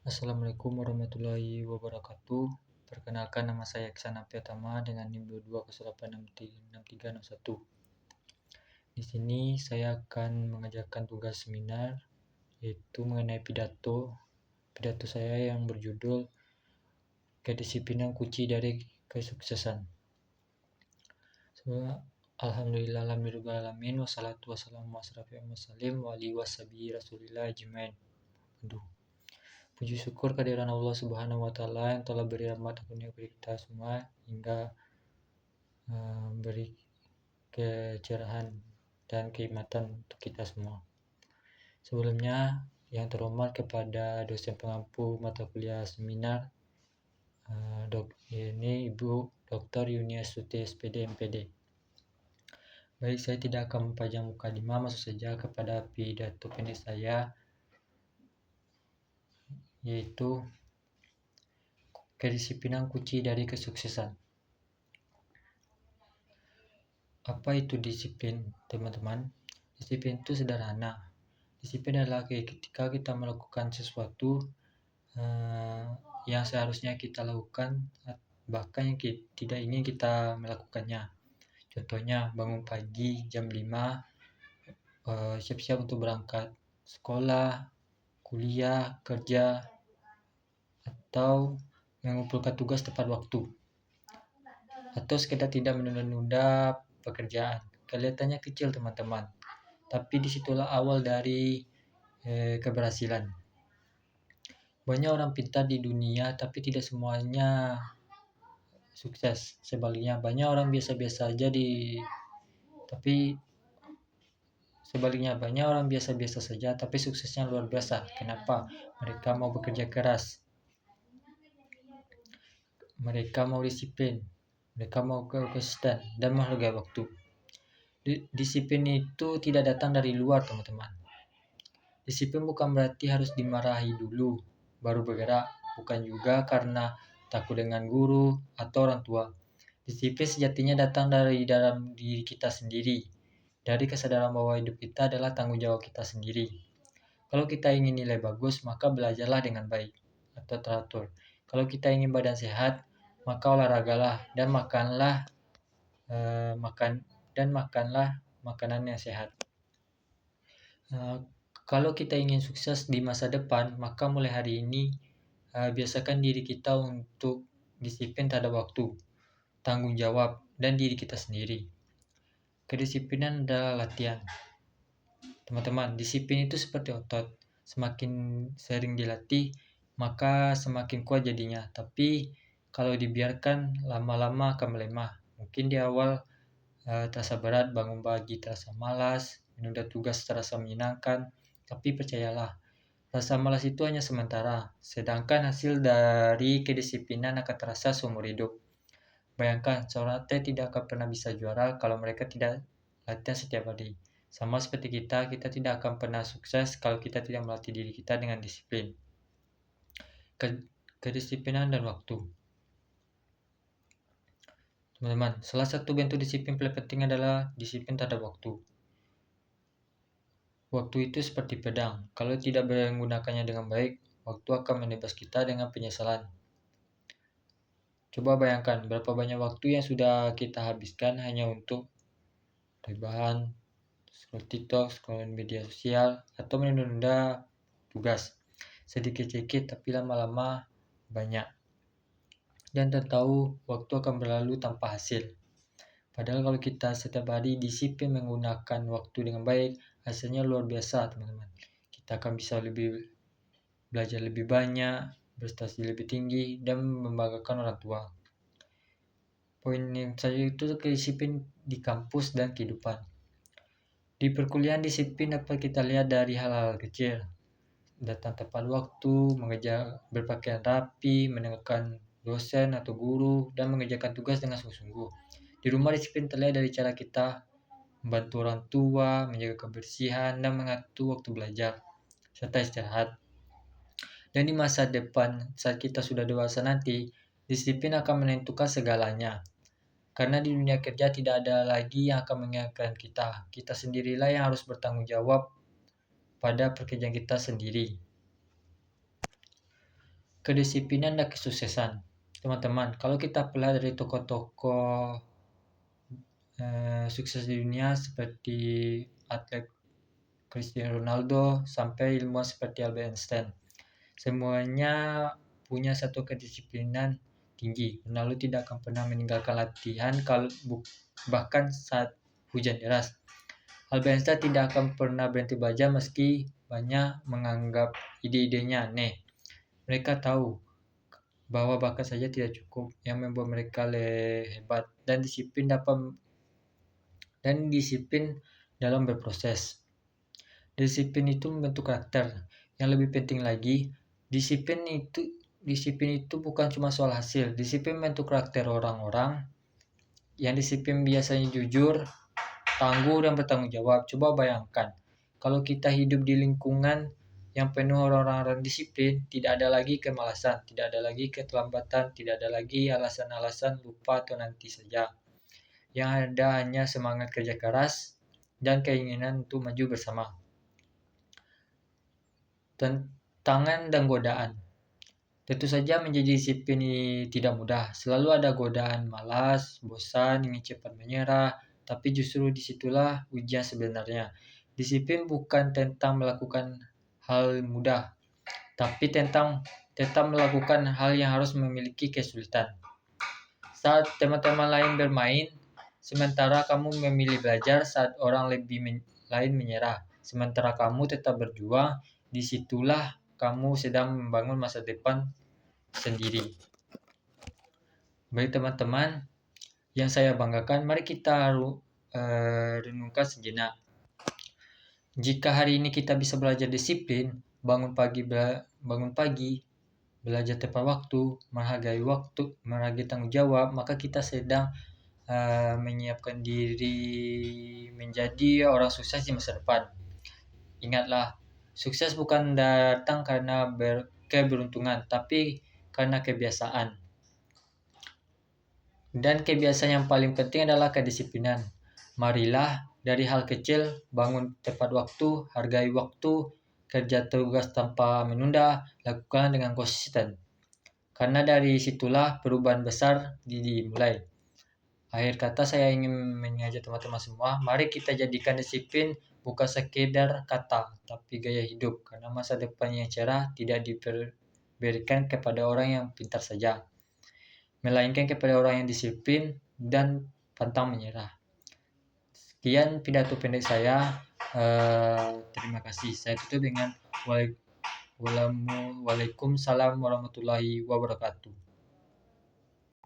Assalamualaikum warahmatullahi wabarakatuh. Perkenalkan, nama saya Iksan Apiatama dengan NIM 22086361. Di sini saya akan mengajarkan tugas seminar yaitu mengenai pidato. Pidato saya yang berjudul Kedisiplinan Kunci dari Kesuksesan. Alhamdulillah alamin wassalatu wassalamu asrafil mursalin wa alihi washabihi rasulillah ajmain. Puji syukur kehadiran Allah Subhanahu wa Ta'ala yang telah beri rahmat kepada kita semua hingga beri kecerahan dan kenikmatan untuk kita semua. Sebelumnya, yang terhormat kepada dosen pengampu mata kuliah seminar ini Ibu Dr. Yunia Suti SPD MPD. Baik, saya tidak akan mempanjang mukadimah, masuk saja kepada pidato pendek saya, yaitu kedisiplinan kunci dari kesuksesan. Apa itu disiplin, teman-teman? Disiplin itu sederhana. Disiplin adalah ketika kita melakukan sesuatu yang seharusnya kita lakukan, bahkan yang tidak ingin kita melakukannya. Contohnya, bangun pagi jam 5, siap-siap untuk berangkat sekolah, kuliah, kerja, atau mengumpulkan tugas tepat waktu, atau sekedar tidak menunda-nunda pekerjaan. Kelihatannya kecil, teman-teman, tapi disitulah awal dari keberhasilan. Banyak orang pintar di dunia, tapi tidak semuanya sukses. Sebaliknya, banyak orang biasa-biasa saja tapi suksesnya luar biasa. Kenapa? Mereka mau bekerja keras, mereka mau disiplin, mereka mau konsisten dan menghargai waktu. Disiplin itu tidak datang dari luar, teman-teman. Disiplin bukan berarti harus dimarahi dulu baru bergerak, bukan juga karena takut dengan guru atau orang tua. Disiplin sejatinya datang dari dalam diri kita sendiri, dari kesadaran bahwa hidup kita adalah tanggung jawab kita sendiri. Kalau kita ingin nilai bagus, maka belajarlah dengan baik atau teratur. Kalau kita ingin badan sehat, maka olahragalah dan makanlah makanan yang sehat. Kalau kita ingin sukses di masa depan, maka mulai hari ini biasakan diri kita untuk disiplin terhadap waktu, tanggung jawab, dan diri kita sendiri. Kedisiplinan adalah latihan. Teman-teman, disiplin itu seperti otot. Semakin sering dilatih, maka semakin kuat jadinya. Tapi kalau dibiarkan, lama-lama akan melemah. Mungkin di awal terasa berat, bangun pagi terasa malas, menunda tugas terasa menyenangkan. Tapi percayalah, rasa malas itu hanya sementara, sedangkan hasil dari kedisiplinan akan terasa seumur hidup. Bayangkan, seorang atlet tidak akan pernah bisa juara kalau mereka tidak latihan setiap hari. Sama seperti kita tidak akan pernah sukses kalau kita tidak melatih diri kita dengan disiplin. Kedisiplinan dan waktu. Teman-teman, salah satu bentuk disiplin paling penting adalah disiplin terhadap waktu. Waktu itu seperti pedang. Kalau tidak menggunakannya dengan baik, waktu akan menebas kita dengan penyesalan. Coba bayangkan berapa banyak waktu yang sudah kita habiskan hanya untuk rebahan, scroll TikTok, scroll media sosial, atau menunda tugas. Sedikit-sedikit tapi lama-lama banyak. Dan tahu waktu akan berlalu tanpa hasil. Padahal kalau kita setiap hari disiplin menggunakan waktu dengan baik, hasilnya luar biasa, teman-teman. Kita akan bisa belajar lebih banyak, prestasi lebih tinggi, dan membanggakan orang tua. Poin yang saya itu kedisiplin di kampus dan kehidupan. Di perkuliahan, disiplin dapat kita lihat dari hal-hal kecil. Datang tepat waktu, mengejar berpakaian rapi, mendengarkan dosen atau guru, dan mengerjakan tugas dengan sungguh-sungguh. Di rumah, disiplin terlihat dari cara kita membantu orang tua, menjaga kebersihan, dan mengatur waktu belajar, serta istirahat. Dan di masa depan, saat kita sudah dewasa nanti, disiplin akan menentukan segalanya. Karena di dunia kerja tidak ada lagi yang akan mengingatkan kita. Kita sendirilah yang harus bertanggung jawab pada pekerjaan kita sendiri. kedisiplinan dan kesuksesan. Teman-teman, kalau kita pelajari dari tokoh-tokoh sukses di dunia seperti atlet Cristiano Ronaldo sampai ilmuwan seperti Albert Einstein, semuanya punya satu kedisiplinan tinggi. Ronaldo tidak akan pernah meninggalkan latihan bahkan saat hujan deras. Albert Einstein tidak akan pernah berhenti belajar meski banyak menganggap ide-idenya aneh. Mereka tahu bahwa bakat saja tidak cukup, yang membuat mereka hebat dan disiplin dalam berproses. Disiplin itu membentuk karakter. Yang lebih penting lagi, disiplin itu bukan cuma soal hasil. Disiplin membentuk karakter orang-orang. Yang disiplin biasanya jujur, tangguh, dan bertanggung jawab. Coba bayangkan, kalau kita hidup di lingkungan yang penuh orang-orang disiplin, tidak ada lagi kemalasan, tidak ada lagi keterlambatan, tidak ada lagi alasan-alasan lupa atau nanti saja. Yang ada hanya semangat kerja keras dan keinginan untuk maju bersama. Tantangan dan godaan. Tentu saja menjadi disiplin tidak mudah. Selalu ada godaan malas, bosan, ingin cepat menyerah, tapi justru disitulah ujian sebenarnya. Disiplin bukan tentang melakukan hal mudah, tapi tentang melakukan hal yang harus memiliki kesulitan. Saat teman-teman lain bermain, sementara kamu memilih belajar, saat orang lain menyerah, sementara kamu tetap berjuang, disitulah kamu sedang membangun masa depan sendiri. Baik teman-teman, yang saya banggakan, mari kita renungkan sejenak. Jika hari ini kita bisa belajar disiplin, bangun pagi, belajar tepat waktu, menghargai tanggung jawab, maka kita sedang menyiapkan diri menjadi orang sukses di masa depan. Ingatlah, sukses bukan datang karena keberuntungan, tapi karena kebiasaan. Dan kebiasaan yang paling penting adalah kedisiplinan. Marilah dari hal kecil, bangun tepat waktu, hargai waktu, kerja tugas tanpa menunda, lakukan dengan konsisten. Karena dari situlah perubahan besar dimulai. Akhir kata, saya ingin mengajak teman-teman semua, mari kita jadikan disiplin bukan sekedar kata, tapi gaya hidup. Karena masa depan yang cerah tidak diberikan kepada orang yang pintar saja, melainkan kepada orang yang disiplin dan pantang menyerah. Sekian pidato pendek saya. Terima kasih. Saya tutup dengan Waalaikumsalam warahmatullahi wabarakatuh.